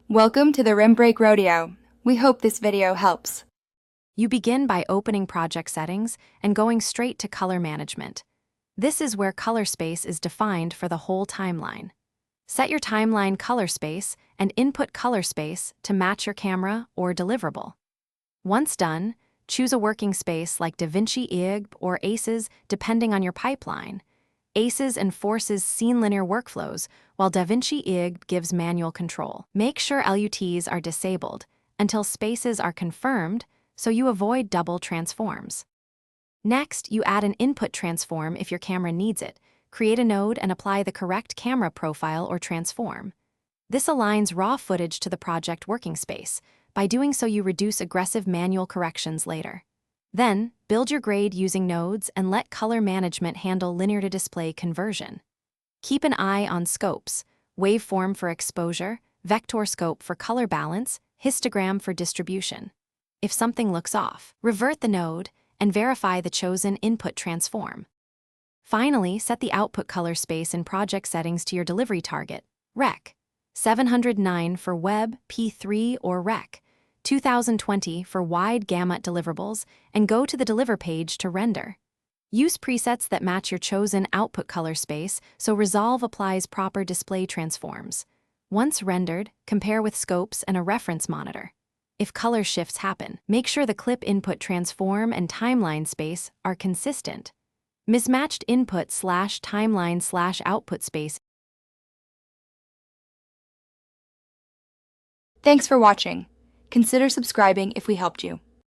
Welcome to the Rim Break Rodeo. We hope this video helps. You begin by opening project settings and going straight to color management. This is where color space is defined for the whole timeline. Set your timeline color space and input color space to match your camera or deliverable. Once done, choose a working space like DaVinci Resolve or ACES depending on your pipeline. ACES enforces scene linear workflows, while DaVinci Resolve gives manual control. Make sure LUTs are disabled until spaces are confirmed so you avoid double transforms. Next, you add an input transform if your camera needs it. Create a node and apply the correct camera profile or transform. This aligns raw footage to the project working space. By doing so, you reduce aggressive manual corrections later. Then, build your grade using nodes and let color management handle linear-to-display conversion. Keep an eye on scopes: waveform for exposure, vector scope for color balance, histogram for distribution. If something looks off, revert the node and verify the chosen input transform. Finally, set the output color space in project settings to your delivery target, Rec. 709 for web, P3 or Rec. 2020 for wide gamut deliverables, and go to the deliver page to render. Use presets that match your chosen output color space so Resolve applies proper display transforms. Once rendered, compare with scopes and a reference monitor. If color shifts happen, make sure the clip input transform and timeline space are consistent. Mismatched input/timeline/output space. Thanks for watching. Consider subscribing if we helped you.